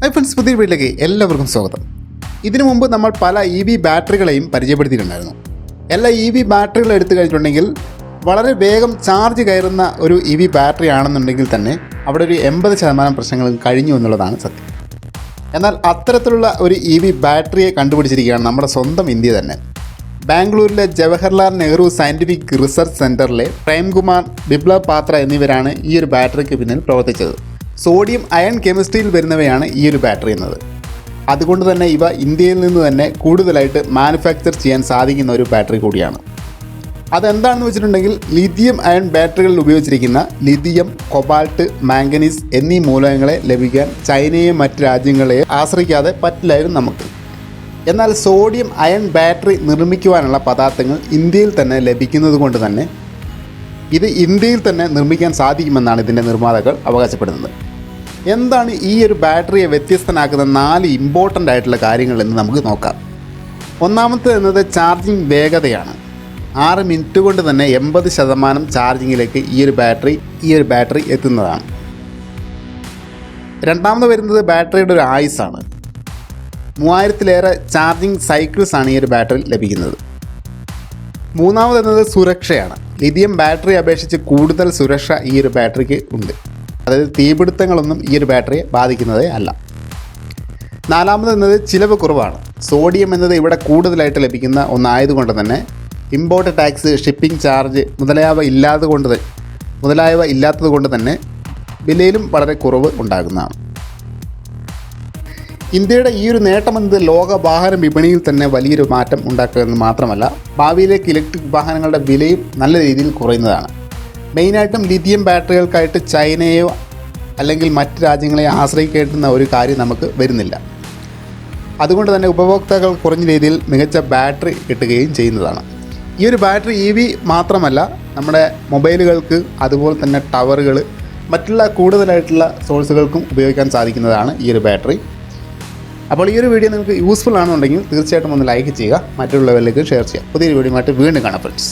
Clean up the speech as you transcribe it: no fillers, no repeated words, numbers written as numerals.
Friends, പുതിയ വീട്ടിലേക്ക് എല്ലാവർക്കും സ്വാഗതം. ഇതിനു മുമ്പ് നമ്മൾ പല EV ബാറ്ററികളെയും പരിചയപ്പെടുത്തിയിട്ടുണ്ടായിരുന്നു. എല്ലാ EV ബാറ്ററികൾ എടുത്തു കഴിഞ്ഞിട്ടുണ്ടെങ്കിൽ വളരെ വേഗം ചാർജ് കയറുന്ന ഒരു EV ബാറ്ററി ആണെന്നുണ്ടെങ്കിൽ തന്നെ അവിടെ ഒരു 80% പ്രശ്നങ്ങളും കഴിഞ്ഞു എന്നുള്ളതാണ് സത്യം. എന്നാൽ അത്തരത്തിലുള്ള ഒരു EV ബാറ്ററിയെ കണ്ടുപിടിച്ചിരിക്കുകയാണ് നമ്മുടെ സ്വന്തം ഇന്ത്യ തന്നെ. ബാംഗ്ലൂരിലെ ജവഹർലാൽ നെഹ്റു സയൻറ്റിഫിക് റിസർച്ച് സെൻറ്ററിലെ പ്രേംകുമാർ, ബിപ്ലബ് പാത്ര എന്നിവരാണ് ഈ ഒരു ബാറ്ററിക്ക് പിന്നിൽ പ്രവർത്തിച്ചത്. സോഡിയം അയൺ കെമിസ്ട്രിയിൽ വരുന്നവയാണ് ഈ ഒരു ബാറ്ററി എന്നത്. അതുകൊണ്ട് തന്നെ ഇവ ഇന്ത്യയിൽ നിന്ന് തന്നെ കൂടുതലായിട്ട് മാനുഫാക്ചർ ചെയ്യാൻ സാധിക്കുന്ന ഒരു ബാറ്ററി കൂടിയാണ്. അതെന്താണെന്ന് വെച്ചിട്ടുണ്ടെങ്കിൽ ലിഥിയം അയൺ ബാറ്ററികളിൽ ഉപയോഗിച്ചിരിക്കുന്ന ലിഥിയം, കൊബാൾട്ട്, മാംഗനീസ് എന്നീ മൂലകങ്ങളെ ലഭിക്കാൻ ചൈനയെയും മറ്റ് രാജ്യങ്ങളെയും ആശ്രയിക്കാതെ പറ്റില്ലായിരുന്നു നമുക്ക്. എന്നാൽ സോഡിയം അയൺ ബാറ്ററി നിർമ്മിക്കുവാനുള്ള പദാർത്ഥങ്ങൾ ഇന്ത്യയിൽ തന്നെ ലഭിക്കുന്നത് കൊണ്ട് തന്നെ ഇത് ഇന്ത്യയിൽ തന്നെ നിർമ്മിക്കാൻ സാധിക്കുമെന്നാണ് ഇതിൻ്റെ നിർമ്മാതാക്കൾ അവകാശപ്പെടുന്നത്. എന്താണ് ഈ ഒരു ബാറ്ററിയെ വ്യത്യസ്തനാക്കുന്ന 4 ഇമ്പോർട്ടൻ്റ് ആയിട്ടുള്ള കാര്യങ്ങൾ എന്ന് നമുക്ക് നോക്കാം. ഒന്നാമത്തെ എന്നത് ചാർജിങ് വേഗതയാണ്. 6 മിനിറ്റ് കൊണ്ട് തന്നെ 80% ചാർജിങ്ങിലേക്ക് ഈ ഒരു ബാറ്ററി എത്തുന്നതാണ്. രണ്ടാമത് വരുന്നത് ബാറ്ററിയുടെ ഒരു ആയുസ്സാണ്. 3000-ലേറെ ചാർജിങ് സൈക്കിൾസ് ആണ് ഈ ഒരു ബാറ്ററിയിൽ ലഭിക്കുന്നത്. മൂന്നാമതെന്നത് സുരക്ഷയാണ്. ലിഥിയം ബാറ്ററി അപേക്ഷിച്ച് കൂടുതൽ സുരക്ഷ ഈ ഒരു ബാറ്ററിക്ക് ഉണ്ട്. അതായത് തീപിടുത്തങ്ങളൊന്നും ഈ ഒരു ബാറ്ററിയെ ബാധിക്കുന്നതേ അല്ല. നാലാമതെന്നത് ചിലവ് കുറവാണ്. സോഡിയം എന്നത് ഇവിടെ കൂടുതലായിട്ട് ലഭിക്കുന്ന ഒന്നായതുകൊണ്ട് തന്നെ ഇമ്പോർട്ട് ടാക്സ്, ഷിപ്പിംഗ് ചാർജ് മുതലായവ ഇല്ലാത്തത് കൊണ്ട് തന്നെ വിലയിലും വളരെ കുറവ് ഉണ്ടാകുന്നതാണ്. ഇന്ത്യയുടെ ഈ ഒരു നേട്ടമെന്നത് ലോക വാഹന വിപണിയിൽ തന്നെ വലിയൊരു മാറ്റം ഉണ്ടാക്കുക മാത്രമല്ല, ഭാവിയിലേക്ക് ഇലക്ട്രിക് വാഹനങ്ങളുടെ വിലയും നല്ല രീതിയിൽ കുറയുന്നതാണ്. മെയിനായിട്ടും ലിഥിയം ബാറ്ററികൾക്കായിട്ട് ചൈനയോ അല്ലെങ്കിൽ മറ്റ് രാജ്യങ്ങളെയോ ആശ്രയിക്കേണ്ടുന്ന ഒരു കാര്യം നമുക്ക് വരുന്നില്ല. അതുകൊണ്ട് തന്നെ ഉപഭോക്താക്കൾ കുറഞ്ഞ രീതിയിൽ മികച്ച ബാറ്ററി കിട്ടുകയും ചെയ്യുന്നതാണ്. ഈ ഒരു ബാറ്ററി EV മാത്രമല്ല, നമ്മുടെ മൊബൈലുകൾക്ക്, അതുപോലെ തന്നെ ടവറുകൾ, മറ്റുള്ള കൂടുതലായിട്ടുള്ള സോഴ്സുകൾക്കും ഉപയോഗിക്കാൻ സാധിക്കുന്നതാണ് ഈ ഒരു ബാറ്ററി. അപ്പോൾ ഈ ഒരു വീഡിയോ നിങ്ങൾക്ക് യൂസ്ഫുൾ ആണെന്നുണ്ടെങ്കിൽ തീർച്ചയായിട്ടും ഒന്ന് ലൈക്ക് ചെയ്യുക, മറ്റുള്ളവരിലേക്ക് ഷെയർ ചെയ്യുക. പുതിയൊരു വീഡിയോയുമായിട്ട് വീണ്ടും കാണാം ഫ്രണ്ട്സ്.